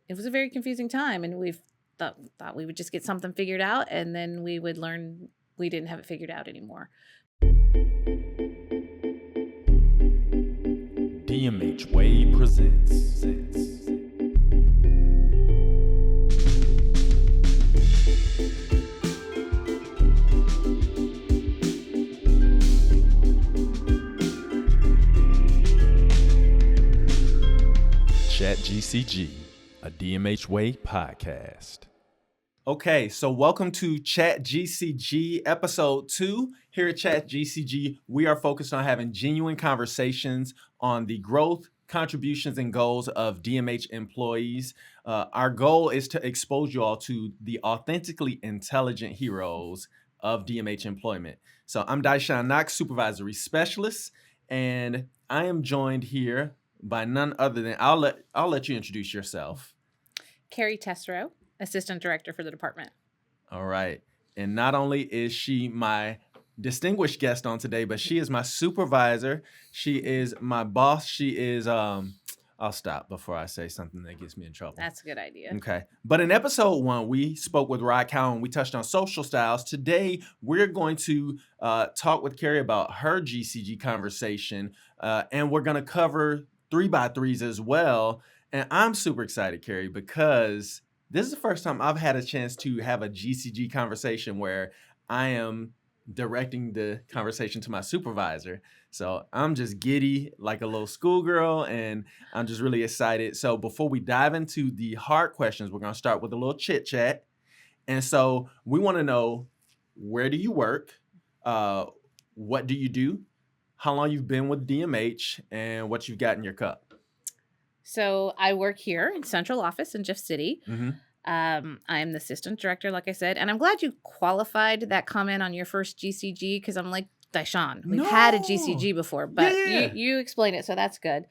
it was a very confusing time, and we thought we would just get something figured out, and then we would learn we didn't have it figured out anymore. DMH Way presents. Chat GCG, a DMH Way podcast. Okay, so welcome to Chat GCG episode 2. Here at Chat GCG, we are focused on having genuine conversations on the growth, contributions, and goals of DMH employees. Our goal is to expose you all to the authentically intelligent heroes of DMH employment. So I'm Daishan Knox, Supervisory Specialist, and I am joined here by none other than, I'll let you introduce yourself. Kerri Tesreau, Assistant Director for the department. All right. And not only is she my distinguished guest on today, but she is my supervisor. She is my boss. She is, I'll stop before I say something that gets me in trouble. That's a good idea. Okay. But in episode 1, we spoke with Rod Cowan and we touched on social styles. Today, we're going to talk with Kerri about her GCG conversation, and we're going to cover 3x3s as well. And I'm super excited, Kerri, because this is the first time I've had a chance to have a GCG conversation where I am directing the conversation to my supervisor. So I'm just giddy like a little schoolgirl, and I'm just really excited. So before we dive into the hard questions, we're going to start with a little chit chat. And so we want to know, where do you work? What do you do? How long you've been with DMH, and what you've got in your cup. So I work here in central office in Jeff City. Mm-hmm. I'm the assistant director, like I said, and I'm glad you qualified that comment on your first GCG, because I'm like, Daishan, we've had a GCG before, but you explained it, so that's good.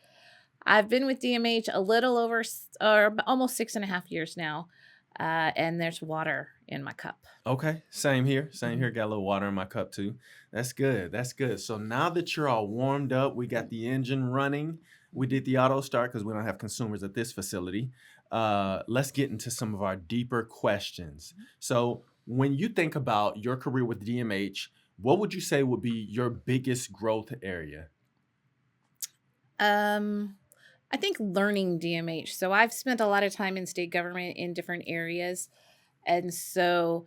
I've been with DMH a little over or almost 6.5 years now, and there's water in my cup. Okay, same here. Got a little water in my cup too. That's good. So now that you're all warmed up, we got the engine running. We did the auto start because we don't have consumers at this facility. Let's get into some of our deeper questions. So when you think about your career with DMH, what would you say would be your biggest growth area? I think learning DMH. So I've spent a lot of time in state government in different areas. And so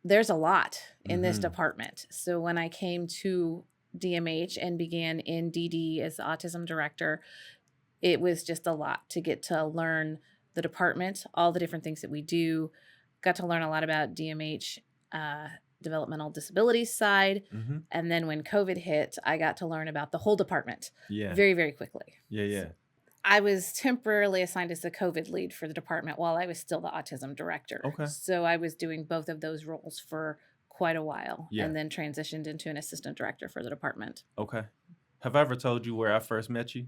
there's a lot in this department. So when I came to DMH and began in DD as the autism director, it was just a lot to get to learn the department, all the different things that we do. Got to learn a lot about DMH developmental disabilities side. Mm-hmm. And then when COVID hit, I got to learn about the whole department very, very quickly. Yeah. So I was temporarily assigned as the COVID lead for the department while I was still the autism director. Okay. So I was doing both of those roles for quite a while, and then transitioned into an assistant director for the department. Okay. Have I ever told you where I first met you?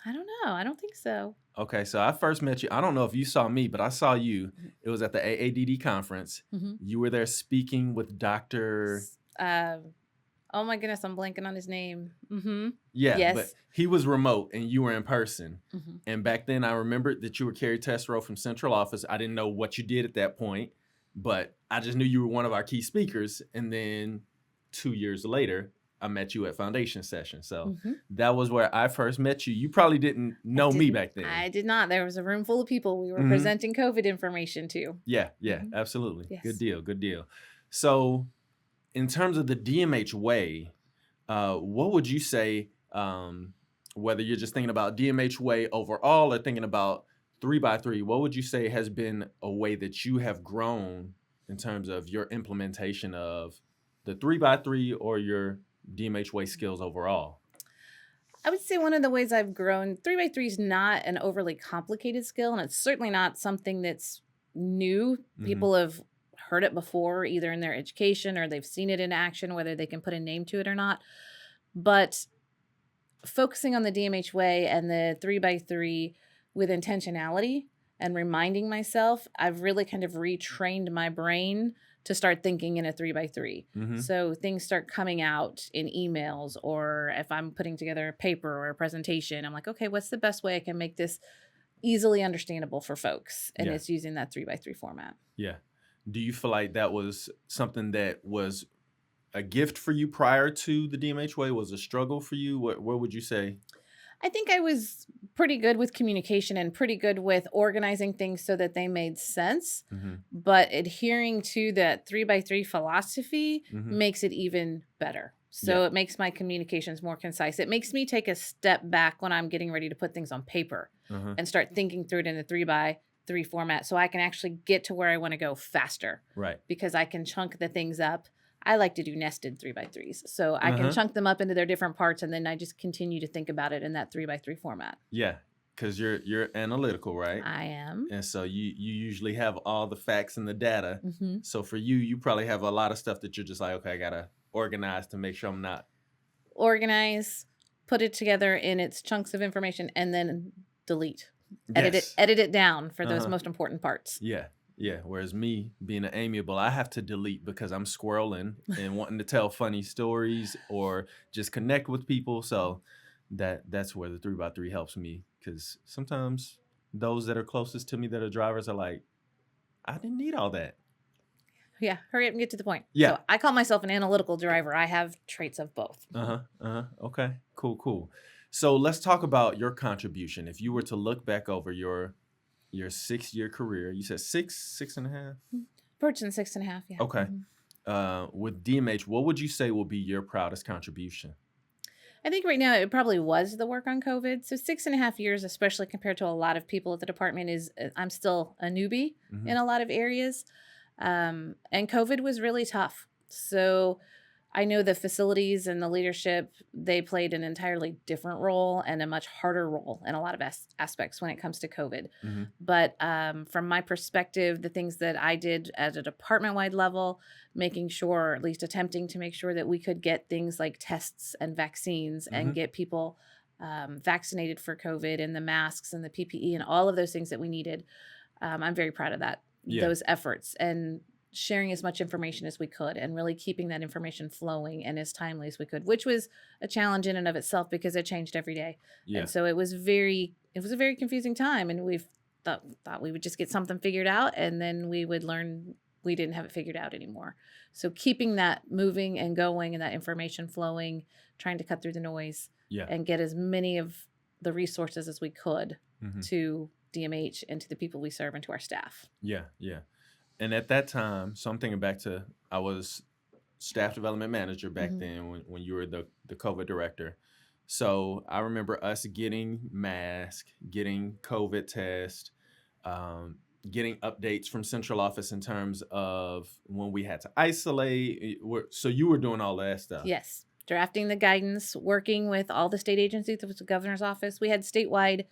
I don't know. I don't think so. Okay, so I first met you. I don't know if you saw me, but I saw you. It was at the AADD conference. Mm-hmm. You were there speaking with Dr. Oh my goodness, I'm blanking on his name. Mm-hmm. Yeah, yes. But he was remote and you were in person. Mm-hmm. And back then I remembered that you were Kerri Tesreau from Central Office. I didn't know what you did at that point, but I just knew you were one of our key speakers. And then 2 years later, I met you at Foundation Session. So that was where I first met you. You probably didn't know me back then. I did not. There was a room full of people we were presenting COVID information to. Yeah, absolutely. Yes. Good deal. So in terms of the DMH way, what would you say, whether you're just thinking about DMH way overall or thinking about 3x3, what would you say has been a way that you have grown in terms of your implementation of the 3x3 or your DMH way skills overall? I would say one of the ways I've grown, 3x3 is not an overly complicated skill, and it's certainly not something that's new. People have heard it before, either in their education or they've seen it in action, whether they can put a name to it or not. But focusing on the DMH way and the 3x3 with intentionality and reminding myself, I've really kind of retrained my brain to start thinking in a 3x3. So things start coming out in emails, or if I'm putting together a paper or a presentation, I'm like, okay, what's the best way I can make this easily understandable for folks, and Yeah. it's using that 3x3 format. Yeah. Do you feel like that was something that was a gift for you prior to the DMH way? Was a struggle for you? What would you say? I think I was pretty good with communication and pretty good with organizing things so that they made sense. Mm-hmm. But adhering to that 3x3 philosophy Mm-hmm. makes it even better. Yeah. So it makes my communications more concise. It makes me take a step back when I'm getting ready to put things on paper Uh-huh. and start thinking through it in a 3x3 format so I can actually get to where I want to go faster Right. because I can chunk the things up. I like to do nested 3x3s. So I can Uh-huh. chunk them up into their different parts and then I just continue to think about it in that 3x3 format. Yeah. Because you're analytical, right? I am. And so you usually have all the facts and the data. Mm-hmm. So for you probably have a lot of stuff that you're just like, okay, I gotta organize to make sure I'm not. Organize, put it together in its chunks of information, and then delete. Yes. Edit it down for those Uh-huh. most important parts. Yeah. Yeah. Whereas me being an amiable, I have to delete because I'm squirreling and wanting to tell funny stories or just connect with people. So that's where the 3x3 helps me, because sometimes those that are closest to me that are drivers are like, I didn't need all that. Yeah, hurry up and get to the point. Yeah. So I call myself an analytical driver. I have traits of both. Okay. Cool. So let's talk about your contribution. If you were to look back over your 6-year career, you said six and a half? Virgin 6.5, yeah. Okay. Mhm. With DMH, what would you say will be your proudest contribution? I think right now it probably was the work on COVID. So 6.5 years, especially compared to a lot of people at the department, is I'm still a newbie Mhm. in a lot of areas. And COVID was really tough. So I know the facilities and the leadership, they played an entirely different role and a much harder role in a lot of aspects when it comes to COVID. Mhm. But from my perspective, the things that I did at a department-wide level, making sure, or at least attempting to make sure that we could get things like tests and vaccines Mhm. and get people vaccinated for COVID and the masks and the PPE and all of those things that we needed. I'm very proud of that, Yeah. those efforts, and sharing as much information as we could and really keeping that information flowing and as timely as we could, which was a challenge in and of itself because it changed every day. Yeah. And so it was a very confusing time, and we thought we would just get something figured out and then we would learn we didn't have it figured out anymore. So keeping that moving and going and that information flowing, trying to cut through the noise Yeah. and get as many of the resources as we could Mhm. to DMH and to the people we serve and to our staff. Yeah. And at that time, so I'm thinking back to, I was staff development manager back Mhm. then when you were the COVID director. So I remember us getting masks, getting COVID test, getting updates from central office in terms of when we had to isolate. So you were doing all that stuff. Yes. Drafting the guidance, working with all the state agencies, with the governor's office. We had statewide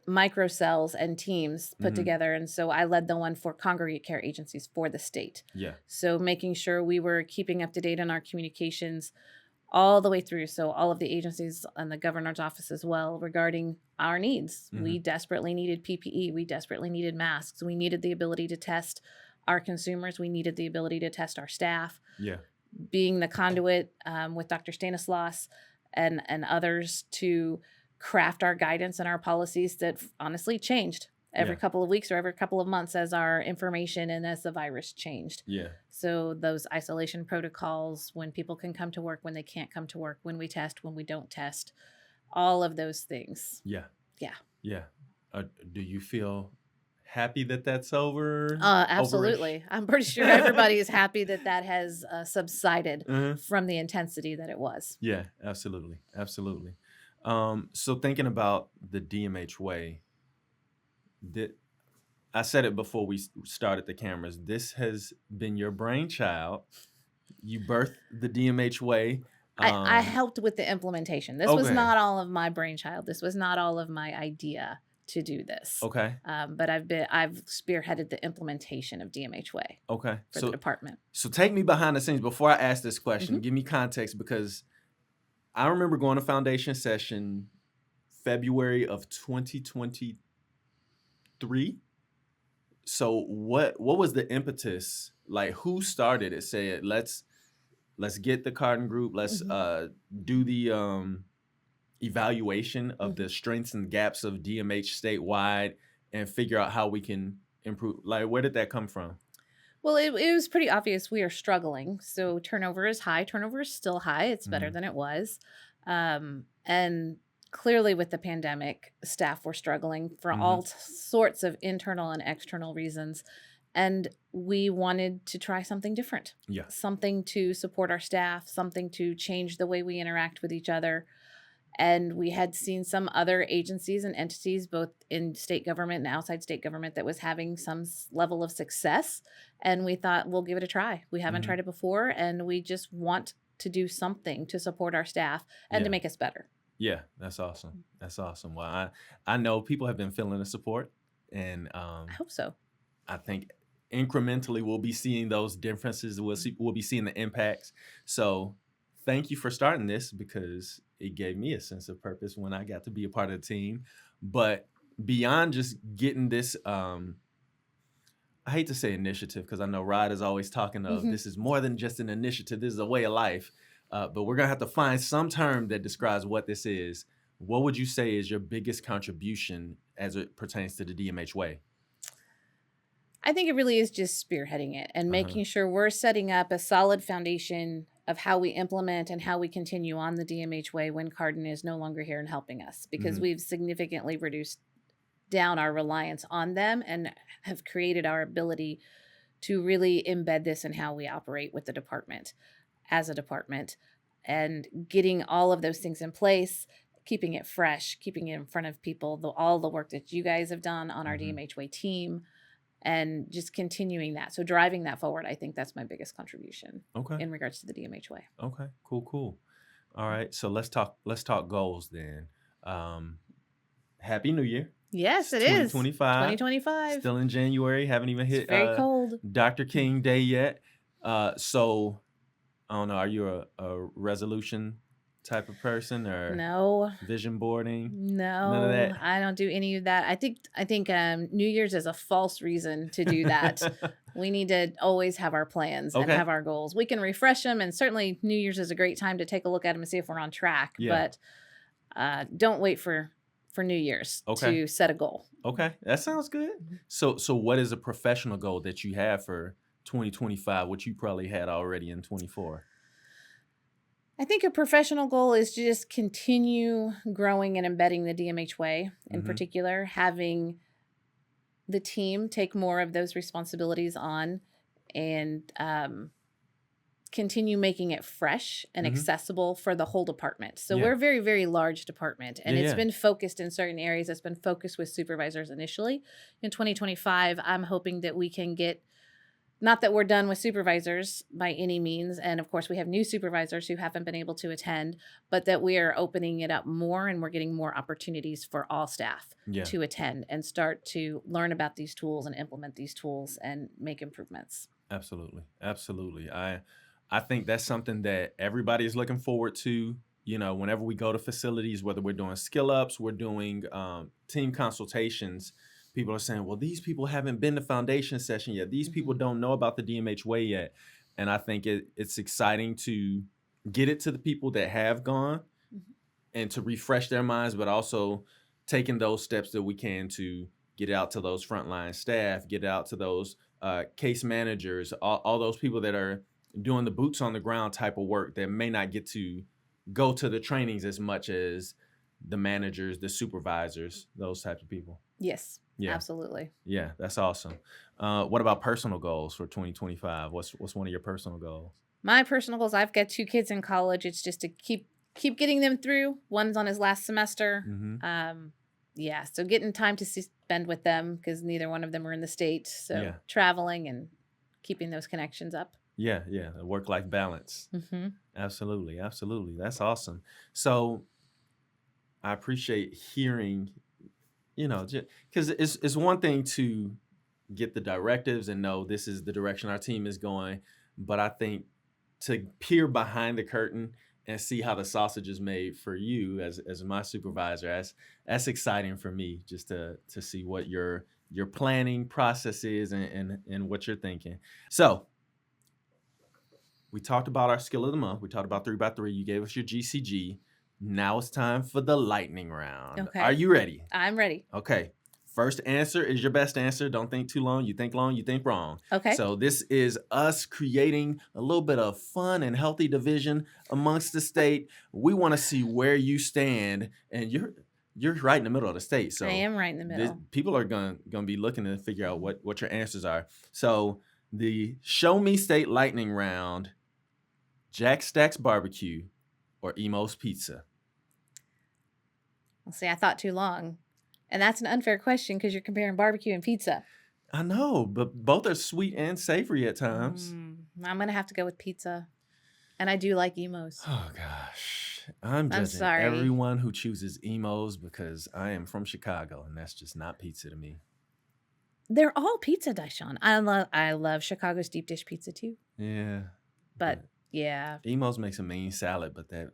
microcells and teams put Mhm. together. And so I led the one for congregate care agencies for the state. Yeah. So making sure we were keeping up to date on our communications all the way through. So all of the agencies and the governor's office as well regarding our needs. We desperately needed PPE. We desperately needed masks. We needed the ability to test our consumers. We needed the ability to test our staff. Yeah. Being the conduit with Dr. Stanislaus and others to craft our guidance and our policies that honestly changed every Yeah. couple of weeks or every couple of months as our information and as the virus changed. Yeah. So those isolation protocols, when people can come to work, when they can't come to work, when we test, when we don't test, all of those things. Yeah. Yeah. Yeah. Do you feel happy that that's over? Absolutely. I'm pretty sure everybody is happy that that has subsided from the intensity that it was. Yeah, absolutely. So thinking about the DMH way, I said it before we started the cameras. This has been your brainchild. You birthed the DMH way. I helped with the implementation. This was Okay. not all of my brainchild. This was not all of my idea to do this. Okay. But I've spearheaded the implementation of DMH Way Okay. for the department. So take me behind the scenes before I ask this question. Mhm. Give me context, because I remember going to foundation session February of 2023. So what was the impetus? Like, who started it? Said let's get the Carden group. Let's do the evaluation of the strengths and gaps of DMH statewide and figure out how we can improve? Like, where did that come from? Well, it was pretty obvious we are struggling. So turnover is high. Turnover is still high. It's better than it was. And clearly with the pandemic, staff were struggling for all sorts of internal and external reasons. And we wanted to try something different. Yeah. Something to support our staff, something to change the way we interact with each other. And we had seen some other agencies and entities, both in state government and outside state government, that was having some level of success. And we thought, we'll give it a try. We haven't tried it before, and we just want to do something to support our staff and to make us better. Yeah, that's awesome. That's awesome. Well, I know people have been feeling the support, and I hope so. I think incrementally we'll be seeing those differences. We'll be seeing the impacts. So thank you for starting this, because it gave me a sense of purpose when I got to be a part of the team. But beyond just getting this, I hate to say initiative, because I know Rod is always talking of this is more than just an initiative. This is a way of life. But we're going to have to find some term that describes what this is. What would you say is your biggest contribution as it pertains to the DMH way? I think it really is just spearheading it and making sure we're setting up a solid foundation of how we implement and how we continue on the DMH way when Cardin is no longer here and helping us, because we've significantly reduced down our reliance on them and have created our ability to really embed this in how we operate with the department as a department, and getting all of those things in place, keeping it fresh, keeping it in front of people, all the work that you guys have done on our DMH way team, and just continuing that. So driving that forward, I think that's my biggest contribution in regards to the DMH way. Okay, cool. All right, so let's talk goals then. Happy New Year. Yes, it is. 2025. Still in January. Haven't even hit very cold. Dr. King Day yet. So I don't know, are you a resolution type of person, or no vision boarding? No, none of that. I don't do any of that. I think New Year's is a false reason to do that. We need to always have our plans and have our goals. We can refresh them, and certainly New Year's is a great time to take a look at them and see if we're on track. But don't wait for New Year's to set a goal. Okay, that sounds good. So what is a professional goal that you have for 2025, which you probably had already in 24? I think a professional goal is to just continue growing and embedding the DMH way, in particular, having the team take more of those responsibilities on, and continue making it fresh and accessible for the whole department. So we're a very, very large department, and it's been focused in certain areas. It's been focused with supervisors initially. In 2025, I'm hoping that we can get, not that we're done with supervisors by any means, and of course we have new supervisors who haven't been able to attend, but that we are opening it up more, and we're getting more opportunities for all staff to attend and start to learn about these tools and implement these tools and make improvements. Absolutely. I think that's something that everybody is looking forward to. You know, whenever we go to facilities, whether we're doing skill ups, we're doing team consultations, people are saying, well, these people haven't been to foundation session yet. These people don't know about the DMH way yet. And I think it's exciting to get it to the people that have gone and to refresh their minds, but also taking those steps that we can to get out to those frontline staff, get out to those case managers, all those people that are doing the boots on the ground type of work that may not get to go to the trainings as much as the managers, the supervisors, those types of people. Yes. Yeah. Absolutely. Yeah, that's awesome. What about personal goals for 2025? What's one of your personal goals? My personal goals, I've got 2 kids in college. It's just to keep getting them through. One's on his last semester. So getting time to spend with them, because neither one of them are in the state. So traveling and keeping those connections up. Yeah, a work-life balance. Absolutely. That's awesome. So I appreciate hearing, because it's one thing to get the directives and know this is the direction our team is going, but I think to peer behind the curtain and see how the sausage is made for you as my supervisor, that's exciting for me, just to see what your planning process is and what you're thinking. So we talked about our skill of the month. We talked about 3x3. You gave us your GCG. Now it's time for the lightning round. Okay. Are you ready? I'm ready. Okay. First answer is your best answer. Don't think too long. You think wrong. Okay. So this is us creating a little bit of fun and healthy division amongst the state. We want to see where you stand, and you're right in the middle of the state. So I am right in the middle. people are gonna be looking to figure out what your answers are. So the Show Me State lightning round: Jack Stack's Barbecue or Emo's Pizza. Well, see, I thought too long. And that's an unfair question because you're comparing barbecue and pizza. I know, but both are sweet and savory at times. I'm going to have to go with pizza. And I do like Emo's. Oh, gosh. I'm judging sorry. everyone who chooses Emo's because I am from Chicago, and that's just not pizza to me. They're all pizza, Daishan. I love Chicago's deep dish pizza, too. Yeah. But, yeah. Emo's makes a mean salad, but that...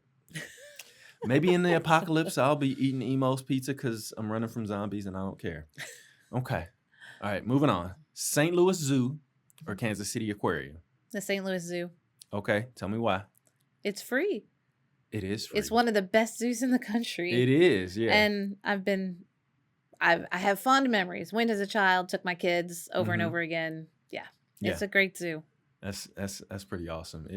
Maybe in the apocalypse, I'll be eating Emo's Pizza because I'm running from zombies and I don't care. Okay. All right, moving on. St. Louis Zoo or Kansas City Aquarium? The St. Louis Zoo. Okay, tell me why. It's free. It is free. It's one of the best zoos in the country. It is, yeah. And I have fond memories. Went as a child, took my kids over and over again. Yeah. It's a great zoo. That's pretty awesome.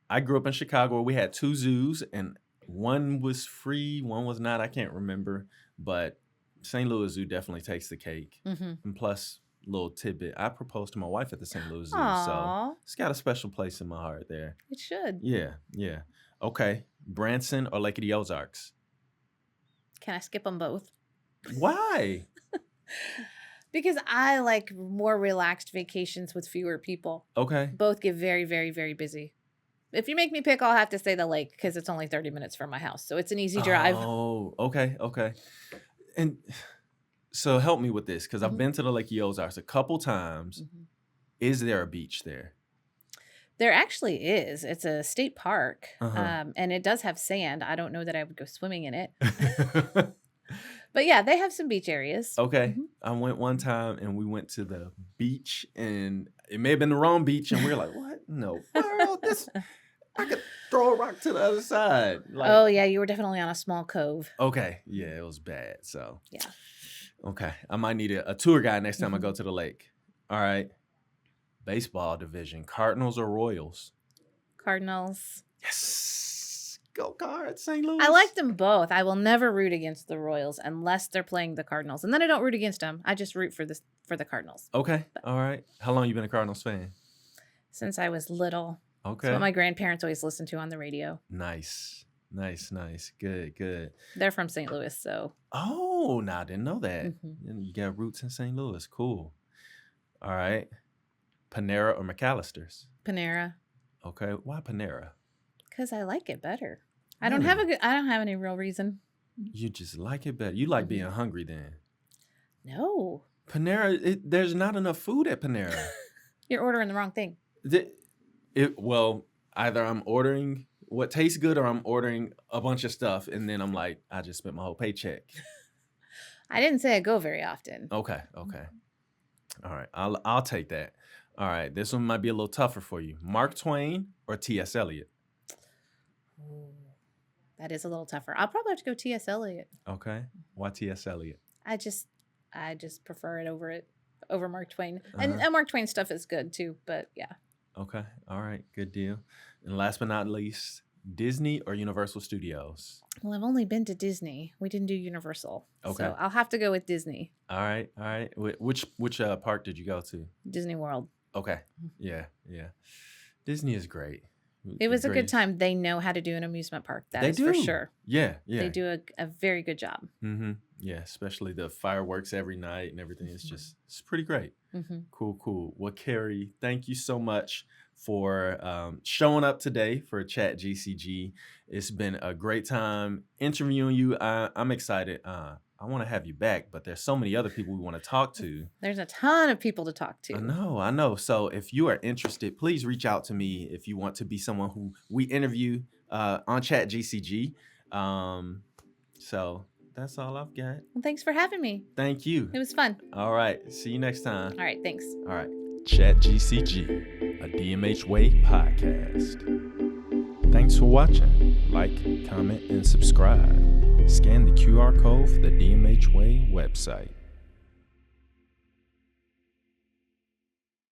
I grew up in Chicago where we had 2 zoos, and one was free, one was not. I can't remember, but St. Louis Zoo definitely takes the cake. And plus, little tidbit, I proposed to my wife at the St. Louis Zoo, so it's got a special place in my heart there. It should. Yeah. Okay, Branson or Lake of the Ozarks? Can I skip them both? Why? Because I like more relaxed vacations with fewer people. Okay. Both get very, very, very busy. If you make me pick, I'll have to say the lake because it's only 30 minutes from my house. So it's an easy drive. Oh, okay. And so help me with this because I've been to the Lake of the Ozarks a couple times. Is there a beach there? There actually is. It's a state park, and it does have sand. I don't know that I would go swimming in it. But yeah, they have some beach areas. Okay. I went one time and we went to the beach, and it may have been the wrong beach, and we were like, what? No. I could throw a rock to the other side. Oh, yeah. You were definitely on a small cove. Okay. Yeah, it was bad. So, yeah. Okay. I might need a tour guide next time I go to the lake. All right. Baseball division. Cardinals or Royals? Cardinals. Yes. Go Cards, St. Louis. I like them both. I will never root against the Royals unless they're playing the Cardinals. And then I don't root against them. I just root for the Cardinals. Okay. All right. How long you been a Cardinals fan? Since I was little. Okay. That's what my grandparents always listened to on the radio. Nice. Good. They're from St. Louis, so. Oh, no, I didn't know that. You got roots in St. Louis. Cool. All right. Panera or McAllister's? Panera. Okay. Why Panera? Because I like it better. I don't have any real reason. You just like it better. You like being hungry then? No. Panera, there's not enough food at Panera. You're ordering the wrong thing. Well, either I'm ordering what tastes good or I'm ordering a bunch of stuff, and then I'm like, I just spent my whole paycheck. I didn't say I go very often. Okay. All right, I'll take that. All right, this one might be a little tougher for you. Mark Twain or T.S. Eliot? Ooh, that is a little tougher. I'll probably have to go T.S. Eliot. Okay. Why T.S. Eliot? I just prefer it over Mark Twain. And Mark Twain stuff is good too, but yeah. Okay. All right. Good deal. And last but not least, Disney or Universal Studios? Well, I've only been to Disney. We didn't do Universal. Okay. So I'll have to go with Disney. All right. Which park did you go to? Disney World. Okay. Yeah. Disney is great. It was a good time. They know how to do an amusement park. That is for sure. Yeah. They do a very good job. Yeah, especially the fireworks every night and everything. It's pretty great. Cool. Well, Kerri, thank you so much for showing up today for Chat GCG. It's been a great time interviewing you. I'm excited. I want to have you back, but there's so many other people we want to talk to. There's a ton of people to talk to. I know. So if you are interested, please reach out to me if you want to be someone who we interview on Chat GCG. So that's all I've got. Well, thanks for having me. Thank you. It was fun. All right. See you next time. All right. Thanks. All right. Chat GCG, a DMH Way podcast. Thanks for watching. Like, comment, and subscribe. Scan the QR code for the DMH Way website.